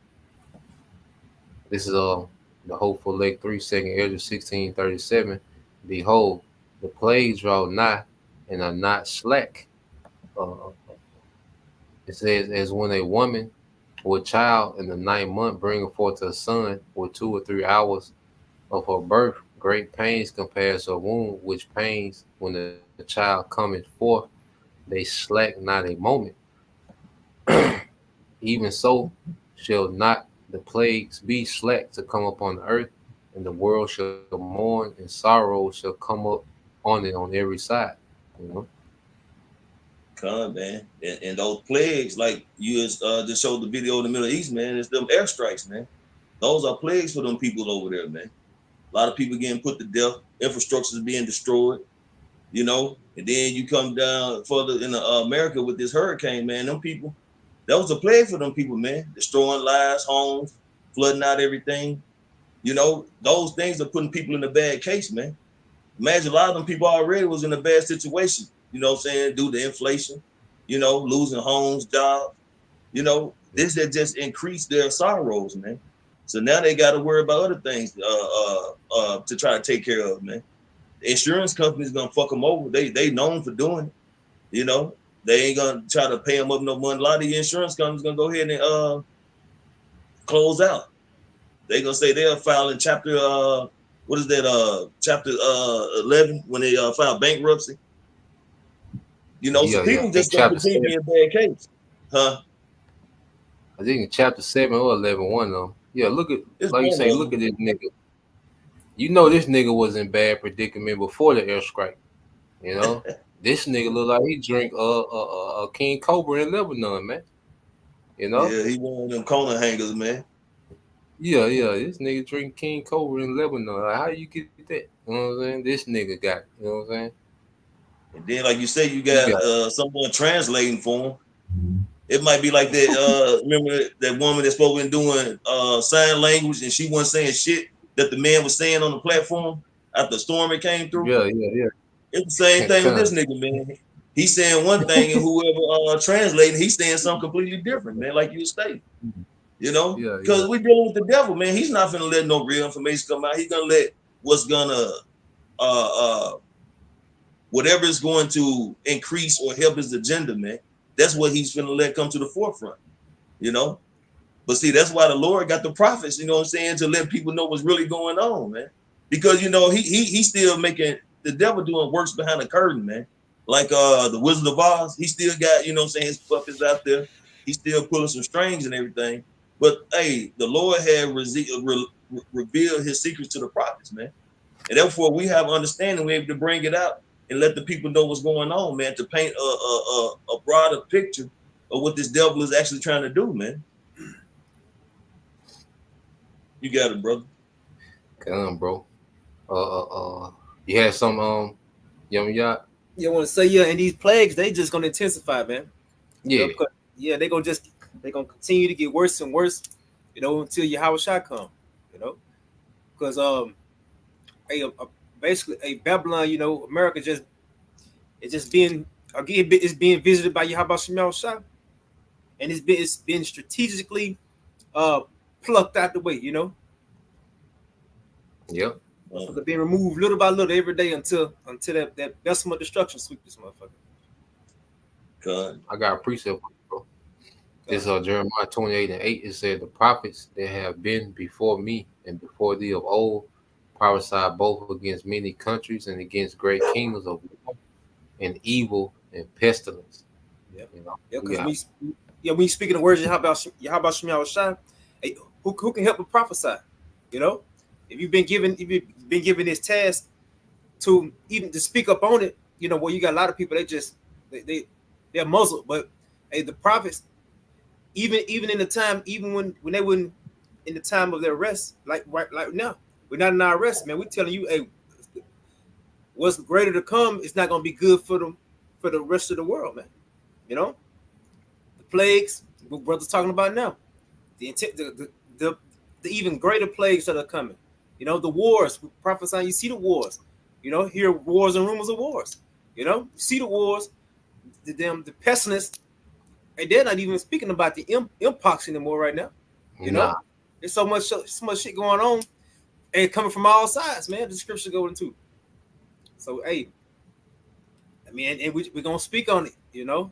Speaker 5: This is the Hopeful Lake 3, 2nd Ezra 16:37. Behold, the plagues draw nigh and are not slack. It says, as when a woman with child in the 9th month bringing forth a son with 2 or 3 hours of her birth, great pains compares her womb, which pains when the child cometh forth, they slack not a moment. Even so shall not the plagues be slack to come upon the earth, and the world shall mourn, and sorrow shall come up on it on every side. You know?
Speaker 6: Come, man. And those plagues, like you just showed the video in the Middle East, man, it's them airstrikes, man. Those are plagues for them people over there, man. A lot of people getting put to death. Infrastructure is being destroyed, you know. And then you come down further in America with this hurricane, man. Them people, that was a plague for them people, man. Destroying lives, homes, flooding out everything. You know, those things are putting people in a bad case, man. Imagine a lot of them people already was in a bad situation, you know what I'm saying, due to inflation, you know, losing homes, jobs. You know, this has just increased their sorrows, man. So now they got to worry about other things to try to take care of, man. The insurance company's gonna fuck them over. They known for doing it, you know. They ain't gonna try to pay them up no money. A lot of the insurance companies gonna go ahead and close out. They gonna say they'll file in chapter chapter 11 when they file bankruptcy. You know, so people just gonna continue to be in bad case, huh?
Speaker 5: I think in chapter 7 or 11, one of them. Yeah, look at like you say, look at this nigga. You know this nigga was in bad predicament before the airstrike. You know, this nigga look like he drink a King Cobra in Lebanon, man. You know?
Speaker 6: Yeah, he one of them corner hangers, man.
Speaker 5: Yeah, this nigga drink King Cobra in Lebanon. Like, how you get that? You know what I'm saying? This nigga got it. You know what I'm saying?
Speaker 6: And then, like you say, you got someone translating for him. It might be like that. Remember that woman that's supposed to be doing sign language, and she wasn't saying shit that the man was saying on the platform after the storm it came through.
Speaker 5: Yeah.
Speaker 6: It's the same thing with this nigga, man. He's saying one thing, and whoever translating, he's saying something completely different, man. Like you stated, you know, because we're dealing with the devil, man. He's not gonna let no real information come out. He's gonna let what's gonna whatever is going to increase or help his agenda, man. That's what he's gonna let come to the forefront, you know. But see, that's why the Lord got the prophets, you know what I'm saying, to let people know what's really going on, man. Because you know, he's still making the devil doing works behind the curtain, man. Like the Wizard of Oz, he still got, you know what I'm saying, his puppets out there. He's still pulling some strings and everything. But hey, the Lord had revealed his secrets to the prophets, man. And therefore we have understanding, we're able to bring it out and let the people know what's going on, man, to paint a broader picture of what this devil is actually trying to do, man. You got it, brother.
Speaker 5: Come on, bro. You had some young yacht.
Speaker 9: You want to say, and these plagues, they just gonna intensify, man.
Speaker 5: Yeah.
Speaker 9: They gonna continue to get worse and worse, you know, until Yahweh Shah come, you know. Because basically Babylon, you know, America it's being visited by Yahweh Shah, and it's been strategically plucked out the way, you know.
Speaker 5: Yep.
Speaker 9: Being removed little by little every day until that vessel of destruction sweep this motherfucker.
Speaker 6: God.
Speaker 5: I got a precept, bro. It's Jeremiah 28:8. It said, the prophets that have been before me and before thee of old prophesied both against many countries and against great kingdoms of war and evil and pestilence.
Speaker 9: Yeah.
Speaker 5: You know?
Speaker 9: Because when you speaking the words Yahweh Shah, hey, who can help but prophesy? You know? If you've been given this task to even to speak up on it, you know, well, you got a lot of people they're muzzled. But hey, the prophets, even in the time, even when they wouldn't in the time of their rest, like now, we're not in our rest, man. We're telling you, hey, what's greater to come is not gonna be good for the rest of the world, man. You know, the plagues, what brother's talking about now, the even greater plagues that are coming. You know, the wars, prophesying, you see the wars, you know, hear wars and rumors of wars, you know, you see the wars, the pestilence, and they're not even speaking about the impox anymore right now. You know, there's so much shit going on and coming from all sides, man. The scripture going into. So, hey, I mean, and we're going to speak on it, you know,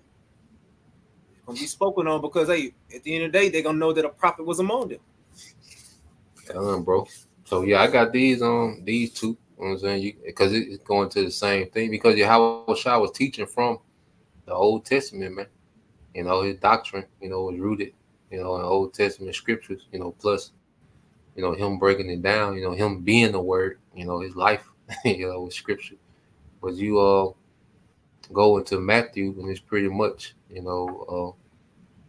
Speaker 9: it's going to be spoken on because, hey, at the end of the day, they're going to know that a prophet was among them.
Speaker 5: Bro. So yeah, I got these two. You know what I'm saying? Because it's going to the same thing. Because Yahweh Shah was teaching from the Old Testament, man. You know, his doctrine, you know, was rooted, you know, in Old Testament scriptures. You know, plus, you know, him breaking it down. You know, him being the word. You know, his life. You know, with scripture. But you go into Matthew, and it's pretty much, you know,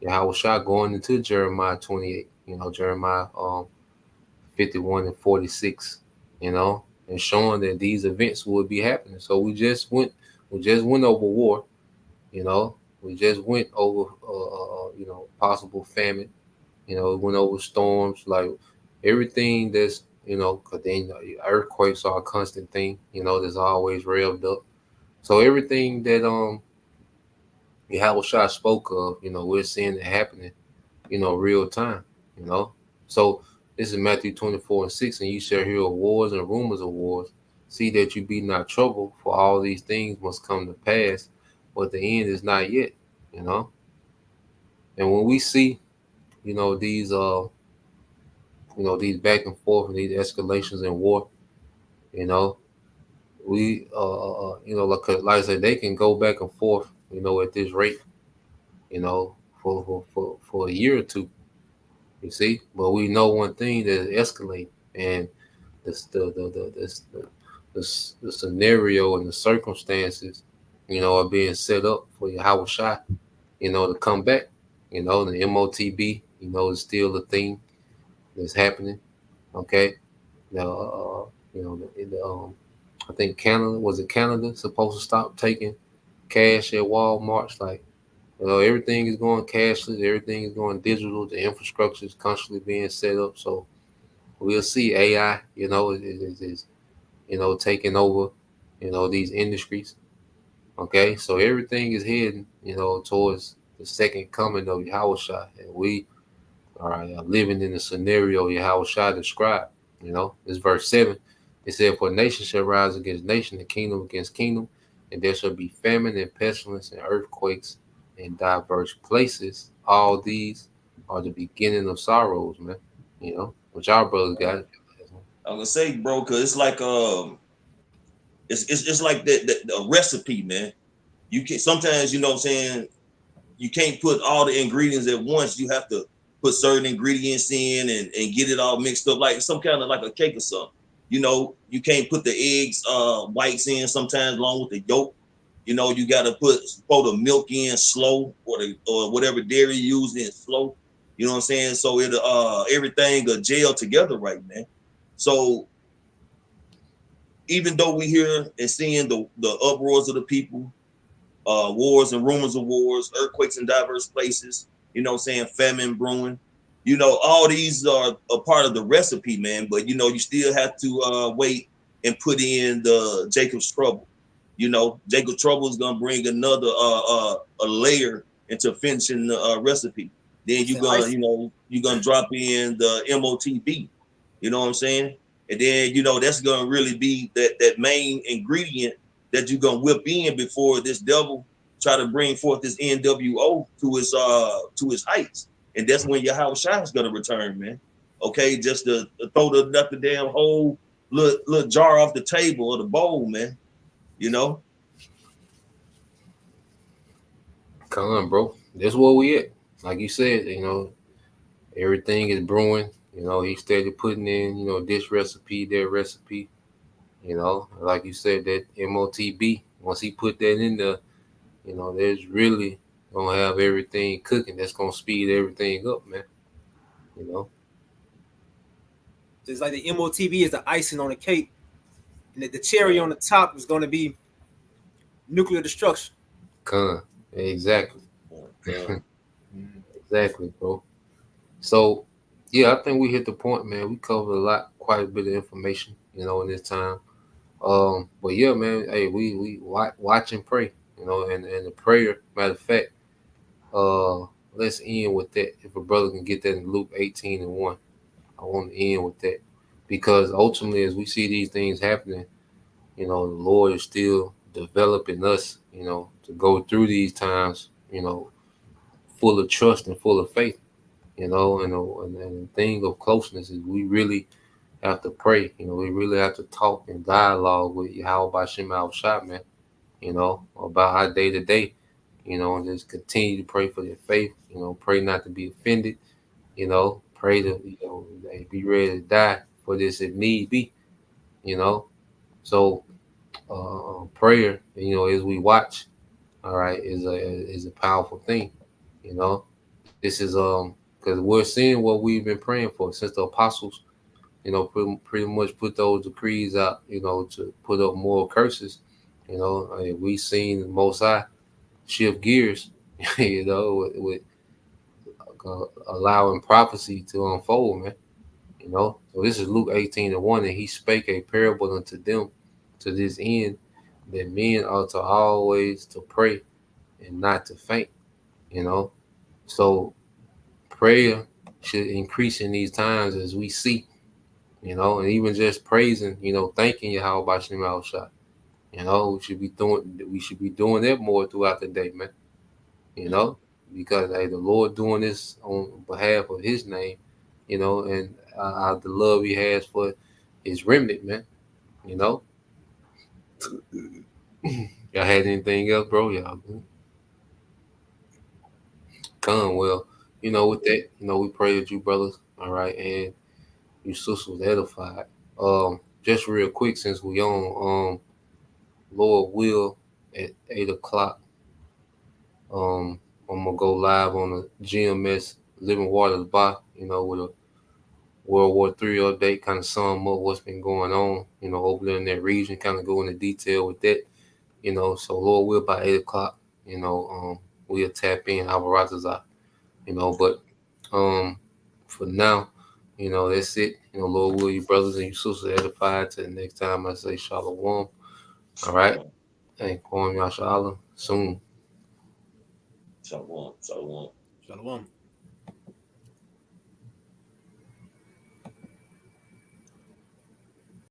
Speaker 5: Yahweh Shah going into Jeremiah 28. You know, Jeremiah 51 and 46, you know, and showing that these events would be happening. So we just went over war, you know, we just went over, you know, possible famine, you know, we went over storms, like everything that's, you know, because then earthquakes are a constant thing, you know, that's always revved up. So everything that Yahweh Shah spoke of, you know, we're seeing it happening, you know, real time, you know. So this is Matthew 24:6, and you shall hear of wars and rumors of wars. See that you be not troubled, for all these things must come to pass, but the end is not yet, you know. And when we see, you know, these back and forth and these escalations in war, you know, we you know, like I said, they can go back and forth, you know, at this rate, you know, for a year or two, you see. But we know one thing, that escalate, and the scenario and the circumstances, you know, are being set up for Yahweh Shai, you know, to come back. You know, the MOTB, you know, is still a thing that's happening. Okay, now you know, I think Canada supposed to stop taking cash at Walmart. Like, you know, everything is going cashless, everything is going digital. The infrastructure is constantly being set up. So we'll see AI, you know, is you know, taking over, you know, these industries. Okay, so everything is heading, you know, towards the second coming of Yahweh Shai, and we are living in the scenario Yahweh Shai described. You know, it's verse 7. It said, "For nation shall rise against nation, and kingdom against kingdom, and there shall be famine and pestilence and earthquakes in diverse places. All these are the beginning of sorrows," man. You know, which our brothers got it.
Speaker 6: I'm gonna say, bro, because it's like it's like the recipe, man. You can sometimes, you know what I'm saying, you can't put all the ingredients at once. You have to put certain ingredients in and get it all mixed up, like some kind of like a cake or something. You know, you can't put the eggs whites in sometimes along with the yolk. You know, you got to pour the milk in slow, or whatever dairy you use in slow. You know what I'm saying? So it everything will gel together right, man. So even though we hear and seeing the uproars of the people, wars and rumors of wars, earthquakes in diverse places, you know what I'm saying, famine brewing, you know, all these are a part of the recipe, man. But, you know, you still have to wait and put in the Jacob's trouble. You know, Jacob's trouble is going to bring another a layer into finishing the recipe. Then you're going to drop in the MOTB, you know what I'm saying? And then, you know, that's going to really be that main ingredient that you're going to whip in before this devil try to bring forth this NWO to his heights. And that's when Yahweh Shai is going to return, man. Okay, just to throw the damn whole little jar off the table or the bowl, man. You know?
Speaker 5: Come on, bro. That's where we at. Like you said, you know, everything is brewing. You know, he steady putting in, you know, this recipe, that recipe. You know, like you said, that MOTB, once he put that in there, you know, there's really gonna have everything cooking. That's gonna speed everything up, man. You know,
Speaker 9: It's like the MOTB is the icing on the cake, and the cherry on the top is going to be nuclear destruction.
Speaker 5: Exactly. Exactly, bro. So, yeah, I think we hit the point, man. We covered quite a bit of information, you know, in this time. But yeah, man, hey, we watch and pray, you know, and the prayer, matter of fact, let's end with that. If a brother can get that in Luke 18:1, I want to end with that, because ultimately, as we see these things happening, you know, the Lord is still developing us, you know, to go through these times, you know, full of trust and full of faith, you know, and the thing of closeness is we really have to pray, you know, we really have to talk and dialogue with Yahweh Bashem Al Shah, man, you know, about our day to day, you know, and just continue to pray for their faith, you know, pray not to be offended, you know, pray to, you know, be ready to die for this if need be, you know. So prayer, you know, as we watch, all right, is a powerful thing, you know. This is because we're seeing what we've been praying for since the apostles, you know, pretty much put those decrees out, you know, to put up more curses. You know, I mean, we seen the Most High shift gears, you know, with allowing prophecy to unfold, man. You know, so this is Luke 18:1, and he spake a parable unto them to this end, that men ought to always to pray and not to faint. You know, so prayer should increase in these times as we see. You know, and even just praising, you know, thanking Yahweh Shem Shah. You know, we should be doing that more throughout the day, man. You know, because hey, the Lord doing this on behalf of His name, you know, and the love He has for His remnant, man. You know, y'all had anything else, bro? Y'all come well. You know, with that, you know, we pray that you brothers, all right, and you sisters was edified. Just real quick, since we on, Lord will at 8:00. I'm gonna go live on the GMS Living Waters Bar, you know, with a World War III update, kind of sum up what's been going on, you know, over there in that region, kind of go into detail with that, you know. So Lord will by 8:00, you know, we'll tap in Alvarez's, you know, but for now, you know, that's it. You know, Lord will, you brothers and you sisters edified. Till the next time I say Shalom. All right. And Kwame Yashala soon.
Speaker 6: Shalom. Shalom.
Speaker 9: Shalom.